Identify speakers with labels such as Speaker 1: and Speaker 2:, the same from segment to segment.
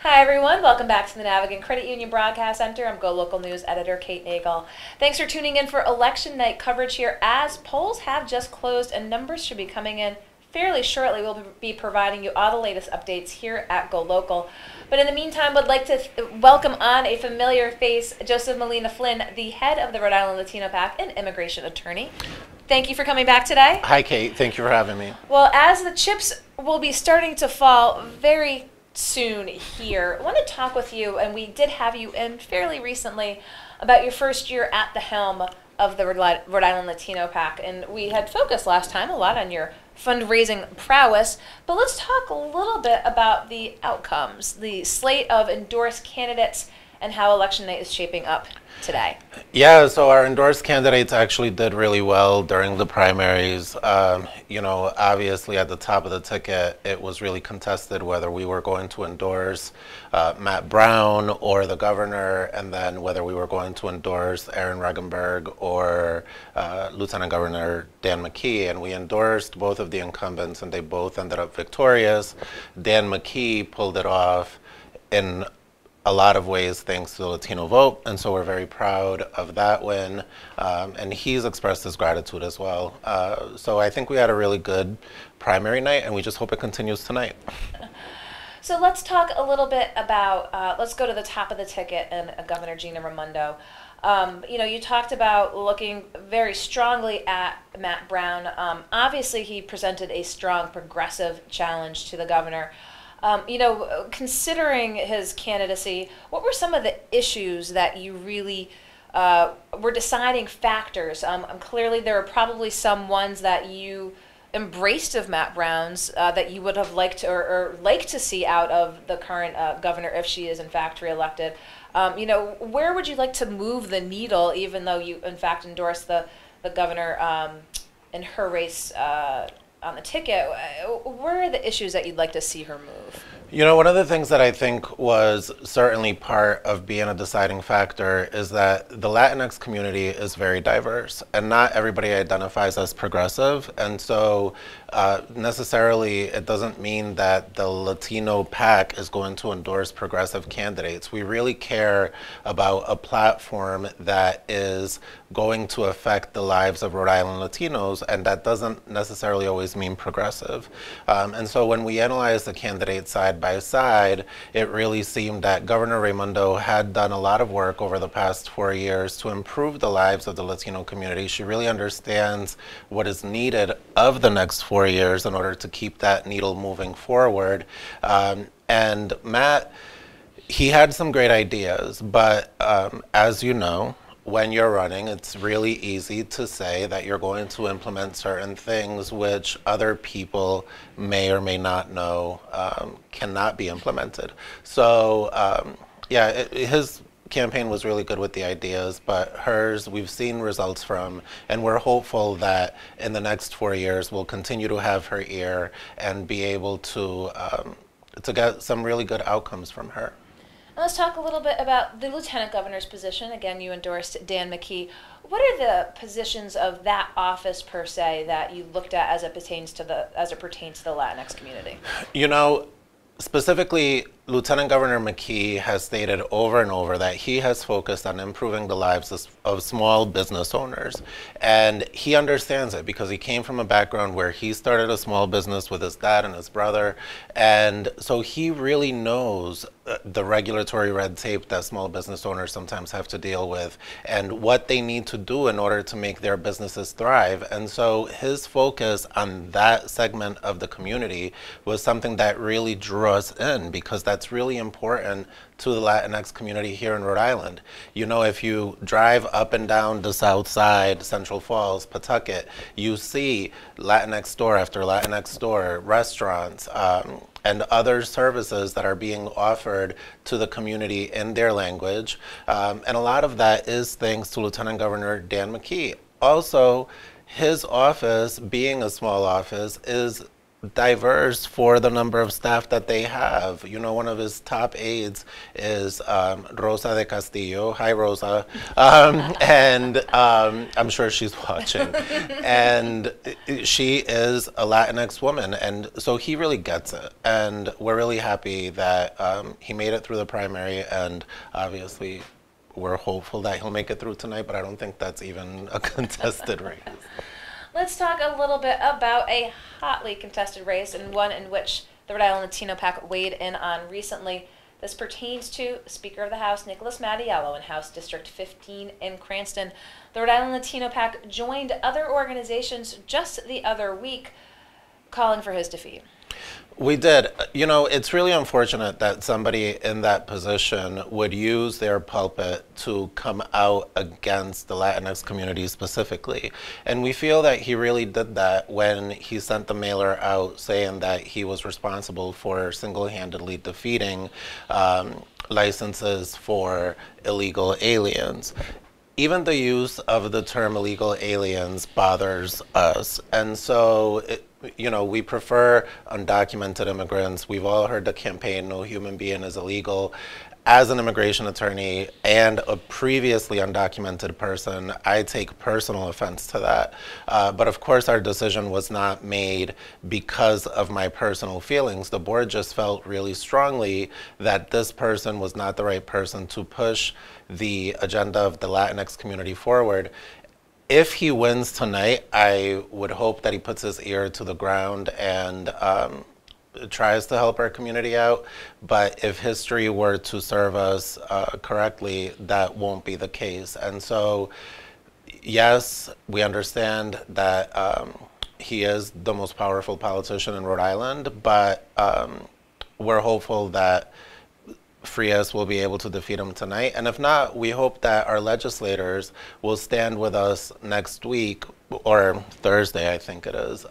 Speaker 1: Hi everyone, welcome back to the Navigant Credit Union Broadcast Center. I'm GoLocal News Editor Kate Nagel. Thanks for tuning in for election night coverage here as polls have just closed and numbers should be coming in fairly shortly. We'll be providing you all the latest updates here at GoLocal. But in the meantime, would like to welcome on a familiar face, Joseph Molina Flynn, the head of the Rhode Island Latino PAC and immigration attorney. Thank you for coming back today.
Speaker 2: Hi Kate, thank you for having me.
Speaker 1: Well, as the chips will be starting to fall very soon here, I want to talk with you, and we did have you in fairly recently, about your first year at the helm of the Rhode Island Latino PAC, and we had focused last time a lot on your fundraising prowess, but let's talk a little bit about the outcomes, the slate of endorsed candidates, and how election night is shaping up today.
Speaker 2: Yeah, so our endorsed candidates actually did really well during the primaries. Obviously at the top of the ticket, it was really contested whether we were going to endorse Matt Brown or the governor, and then whether we were going to endorse Aaron Regenberg or Lieutenant Governor Dan McKee, and we endorsed both of the incumbents, and they both ended up victorious. Dan McKee pulled it off in a lot of ways thanks to the Latino vote, and so we're very proud of that win, and he's expressed his gratitude as well. So I think we had a really good primary night, and we just hope it continues tonight.
Speaker 1: So let's talk a little bit about, let's go to the top of the ticket and Governor Gina Raimondo. You talked about looking very strongly at Matt Brown. Obviously he presented a strong progressive challenge to the governor. Considering his candidacy, what were some of the issues that you really were deciding factors? Clearly, there were probably some ones that you embraced of Matt Brown's that you would have liked or like to see out of the current governor if she is in fact reelected. Where would you like to move the needle, even though you in fact endorsed the governor in her race on the ticket? Where are the issues that you'd like to see her move?
Speaker 2: One of the things that I think was certainly part of being a deciding factor is that the Latinx community is very diverse, and not everybody identifies as progressive, and so necessarily it doesn't mean that the Latino PAC is going to endorse progressive candidates. We really care about a platform that is going to affect the lives of Rhode Island Latinos, and that doesn't necessarily always mean progressive. And so when we analyzed the candidates side by side, it really seemed that Governor Raimondo had done a lot of work over the past 4 years to improve the lives of the Latino community. She really understands what is needed of the next 4 years in order to keep that needle moving forward. And Matt, he had some great ideas, but as you know, when you're running, it's really easy to say that you're going to implement certain things which other people may or may not know cannot be implemented. So his campaign was really good with the ideas, but hers we've seen results from, and we're hopeful that in the next 4 years we'll continue to have her ear and be able to get some really good outcomes from her.
Speaker 1: Let's talk a little bit about the lieutenant governor's position. Again, you endorsed Dan McKee. What are the positions of that office per se that you looked at as it pertains to the Latinx community?
Speaker 2: Specifically, Lieutenant Governor McKee has stated over and over that he has focused on improving the lives of small business owners. And he understands it because he came from a background where he started a small business with his dad and his brother. And so he really knows the regulatory red tape that small business owners sometimes have to deal with and what they need to do in order to make their businesses thrive. And so his focus on that segment of the community was something that really drew us in, because that's really important to the Latinx community here in Rhode Island. If you drive up and down the South Side, Central Falls, Pawtucket, you see Latinx store after Latinx store, restaurants, and other services that are being offered to the community in their language. And a lot of that is thanks to Lieutenant Governor Dan McKee. Also, his office, being a small office, is diverse for the number of staff that they have. You know, one of his top aides is Rosa de Castillo. Hi, Rosa. I'm sure she's watching. And she is a Latinx woman. And so he really gets it. And we're really happy that he made it through the primary. And obviously, we're hopeful that he'll make it through tonight, but I don't think that's even a contested race.
Speaker 1: Let's talk a little bit about a hotly contested race and one in which the Rhode Island Latino PAC weighed in on recently. This pertains to Speaker of the House Nicholas Mattiello in House District 15 in Cranston. The Rhode Island Latino PAC joined other organizations just the other week calling for his defeat.
Speaker 2: We did. You know, it's really unfortunate that somebody in that position would use their pulpit to come out against the Latinx community specifically. And we feel that he really did that when he sent the mailer out saying that he was responsible for single-handedly defeating licenses for illegal aliens. Even the use of the term illegal aliens bothers us. And so, you know, we prefer undocumented immigrants. We've all heard the campaign, no human being is illegal. As an immigration attorney and a previously undocumented person, I take personal offense to that. But of course, our decision was not made because of my personal feelings. The board just felt really strongly that this person was not the right person to push the agenda of the Latinx community forward. If he wins tonight, I would hope that he puts his ear to the ground and tries to help our community out. But if history were to serve us correctly, that won't be the case. And so, yes, we understand that he is the most powerful politician in Rhode Island, but we're hopeful that Frias will be able to defeat him tonight. And if not, we hope that our legislators will stand with us next week, or Thursday, I think it is,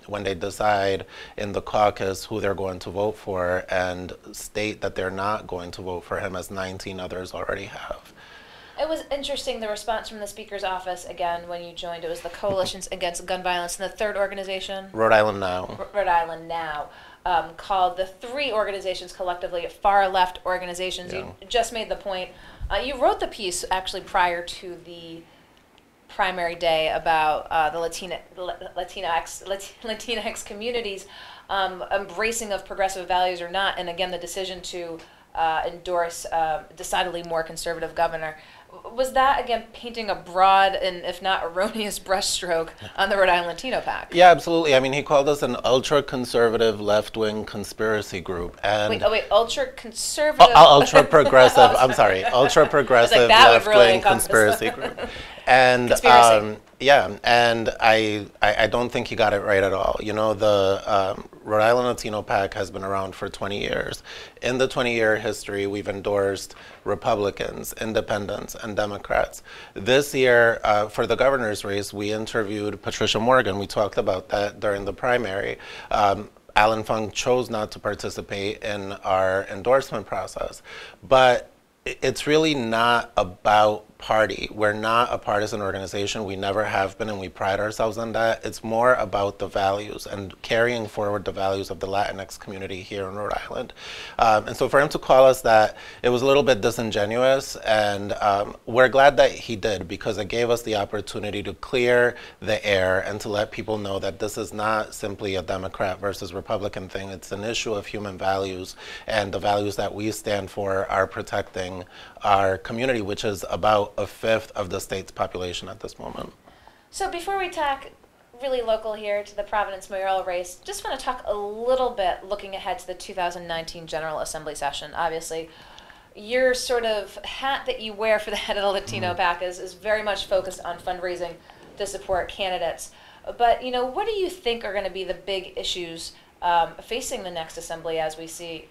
Speaker 2: when they decide in the caucus who they're going to vote for and state that they're not going to vote for him, as 19 others already have.
Speaker 1: It was interesting, the response from the Speaker's office, again, when you joined. It was the Coalitions Against Gun Violence, and the third organization?
Speaker 2: Rhode Island Now.
Speaker 1: Rhode Island Now. Called the three organizations collectively far-left organizations. Yeah. You just made the point. You wrote the piece actually prior to the primary day about the Latinx communities embracing of progressive values or not, and again the decision to endorse decidedly more conservative governor. Was that, again, painting a broad and, if not erroneous, brushstroke on the Rhode Island Latino PAC?
Speaker 2: Yeah, absolutely. I mean, he called us an ultra-conservative left-wing conspiracy group. And
Speaker 1: wait, ultra-conservative?
Speaker 2: Ultra-progressive, I'm sorry, ultra-progressive left-wing conspiracy group. And yeah, and I don't think he got it right at all. You know, the Rhode Island Latino PAC has been around for 20 years. In the 20-year history, we've endorsed Republicans, Independents, and Democrats. This year, for the governor's race, we interviewed Patricia Morgan. We talked about that during the primary. Alan Fung chose not to participate in our endorsement process. But it's really not about party. We're not a partisan organization. We never have been, and we pride ourselves on that. It's more about the values and carrying forward the values of the Latinx community here in Rhode Island. And so for him to call us that, it was a little bit disingenuous, and we're glad that he did, because it gave us the opportunity to clear the air and to let people know that this is not simply a Democrat versus Republican thing. It's an issue of human values, and the values that we stand for are protecting our community, which is about a fifth of the state's population at this moment.
Speaker 1: So before we talk really local here to the Providence mayoral race, just want to talk a little bit looking ahead to the 2019 General Assembly session. Obviously, your sort of hat that you wear for the head of the Latino PAC is very much focused on fundraising to support candidates. But, you know, what do you think are going to be the big issues facing the next assembly as we see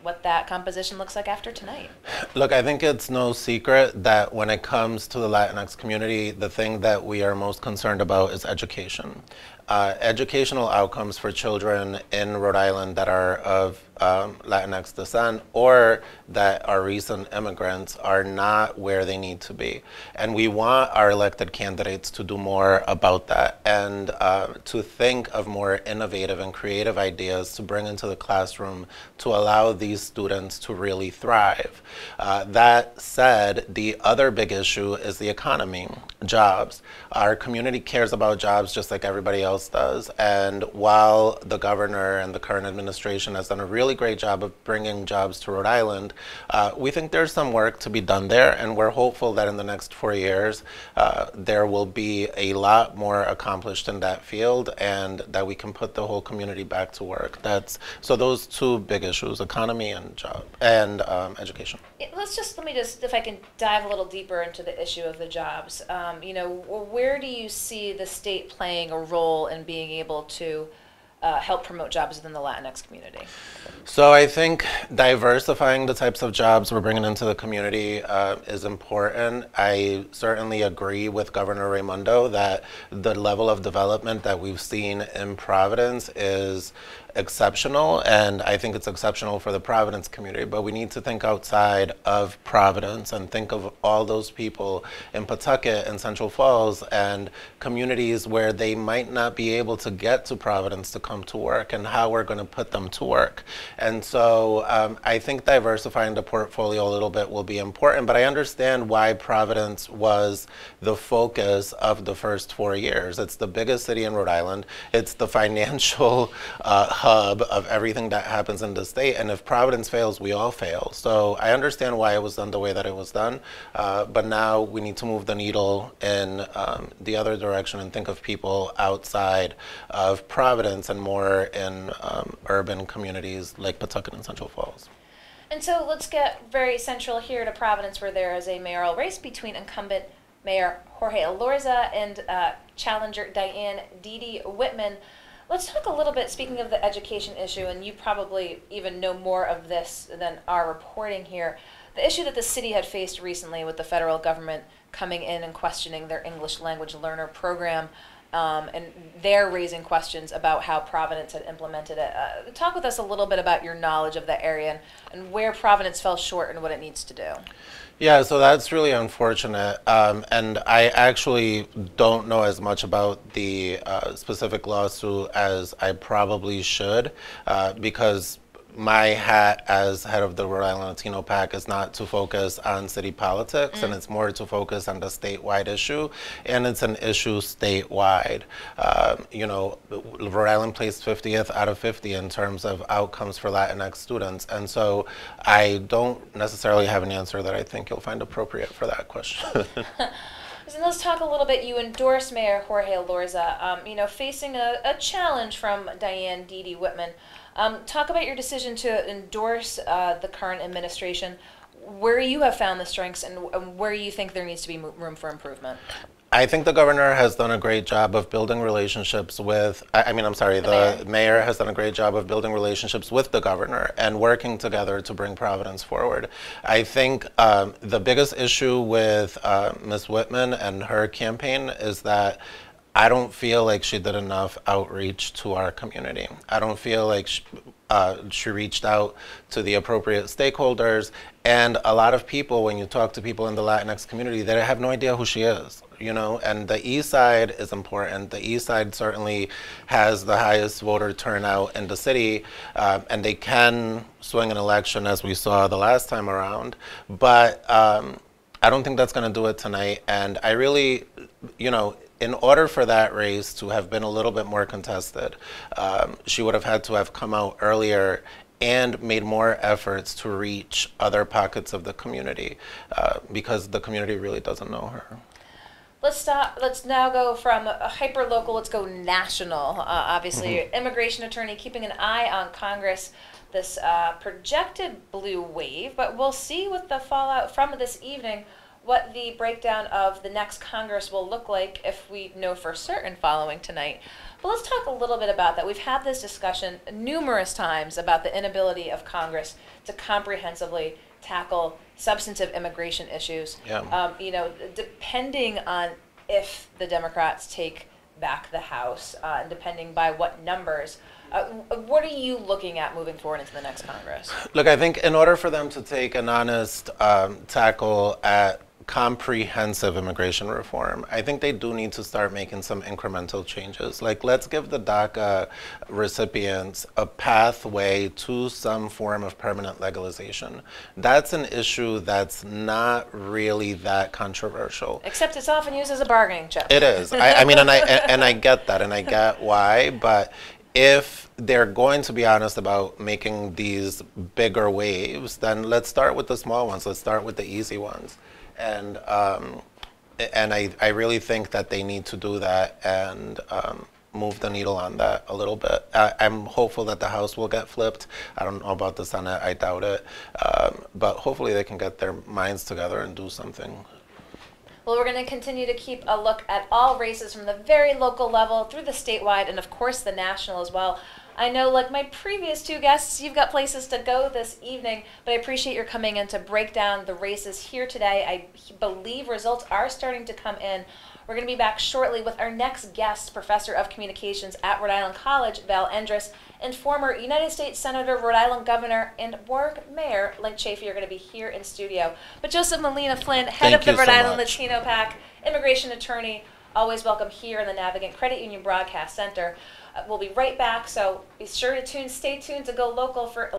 Speaker 1: what that composition looks like after tonight?
Speaker 2: Look, I think it's no secret that when it comes to the Latinx community, the thing that we are most concerned about is education. educational outcomes for children in Rhode Island that are of Latinx descent or that are recent immigrants are not where they need to be. And we want our elected candidates to do more about that and to think of more innovative and creative ideas to bring into the classroom to allow these students to really thrive. That said, the other big issue is the economy, jobs. Our community cares about jobs just like everybody else does. And while the governor and the current administration has done a really great job of bringing jobs to Rhode Island, we think there's some work to be done there, and we're hopeful that in the next 4 years there will be a lot more accomplished in that field and that we can put the whole community back to work. So those two big issues, economy and job and education.
Speaker 1: Let me just, if I can dive a little deeper into the issue of the jobs. Where do you see the state playing a role in being able to help promote jobs within the Latinx community?
Speaker 2: So I think diversifying the types of jobs we're bringing into the community is important. I certainly agree with Governor Raimondo that the level of development that we've seen in Providence is exceptional, and I think it's exceptional for the Providence community, but we need to think outside of Providence and think of all those people in Pawtucket and Central Falls and communities where they might not be able to get to Providence to come to work and how we're going to put them to work. And so I think diversifying the portfolio a little bit will be important, but I understand why Providence was the focus of the first 4 years. It's the biggest city in Rhode Island. It's the financial hub of everything that happens in the state, and if Providence fails, we all fail. So I understand why it was done the way that it was done, but now we need to move the needle in the other direction and think of people outside of Providence and more in urban communities like Pawtucket and Central Falls.
Speaker 1: And so let's get very central here to Providence, where there is a mayoral race between incumbent Mayor Jorge Elorza and challenger Diane Dee Whitman. Let's talk a little bit, speaking of the education issue, and you probably even know more of this than our reporting here, the issue that the city had faced recently with the federal government coming in and questioning their English language learner program, and they're raising questions about how Providence had implemented it. Talk with us a little bit about your knowledge of the area and where Providence fell short and what it needs to do.
Speaker 2: Yeah, so that's really unfortunate, and I actually don't know as much about the specific lawsuit as I probably should, because my hat as head of the Rhode Island Latino PAC is not to focus on city politics, and it's more to focus on the statewide issue, and it's an issue statewide. Rhode Island placed 50th out of 50 in terms of outcomes for Latinx students, and so I don't necessarily have an answer that I think you'll find appropriate for that question.
Speaker 1: So let's talk a little bit. You endorsed Mayor Jorge Elorza, facing a challenge from Diane Dee Whitman. Talk about your decision to endorse the current administration, where you have found the strengths and where you think there needs to be room for improvement.
Speaker 2: I think the governor has done a great job of building relationships with, the mayor has done a great job of building relationships with the governor and working together to bring Providence forward. I think the biggest issue with Ms. Whitman and her campaign is that I don't feel like she did enough outreach to our community. I don't feel like she reached out to the appropriate stakeholders, and a lot of people, when you talk to people in the Latinx community, they have no idea who she is, and the East Side is important. The East Side certainly has the highest voter turnout in the city, and they can swing an election as we saw the last time around, but I don't think that's going to do it tonight, and I really, in order for that race to have been a little bit more contested, she would have had to have come out earlier and made more efforts to reach other pockets of the community, because the community really doesn't know her.
Speaker 1: Let's now go from hyper-local, let's go national. Obviously, immigration attorney keeping an eye on Congress, this projected blue wave, but we'll see with the fallout from this evening what the breakdown of the next Congress will look like if we know for certain following tonight. But let's talk a little bit about that. We've had this discussion numerous times about the inability of Congress to comprehensively tackle substantive immigration issues.
Speaker 2: Yeah.
Speaker 1: Depending on if the Democrats take back the House, depending by what numbers. What are you looking at moving forward into the next Congress?
Speaker 2: Look, I think in order for them to take an honest tackle at comprehensive immigration reform, I think they do need to start making some incremental changes. Like, let's give the DACA recipients a pathway to some form of permanent legalization. That's an issue that's not really that controversial.
Speaker 1: Except it's often used as a bargaining chip.
Speaker 2: It is. I mean, and I get that, and I get why, but if they're going to be honest about making these bigger waves, then let's start with the small ones. Let's start with the easy ones. And I really think that they need to do that and move the needle on that a little bit. I'm hopeful that the House will get flipped. I don't know about the Senate. I doubt it. But hopefully they can get their minds together and do something.
Speaker 1: Well, we're going to continue to keep a look at all races from the very local level through the statewide and, of course, the national as well. I know, like my previous two guests, you've got places to go this evening, but I appreciate your coming in to break down the races here today. I believe results are starting to come in. We're going to be back shortly with our next guest, Professor of Communications at Rhode Island College, Val Endres, and former United States Senator, Rhode Island Governor, and Warwick Mayor, Lynn Chafee, are going to be here in studio. But Joseph Molina Flynn, head of the Rhode Island Latino PAC, immigration attorney, always welcome here in the Navigant Credit Union Broadcast Center. We'll be right back, so be sure to stay tuned to Go Local for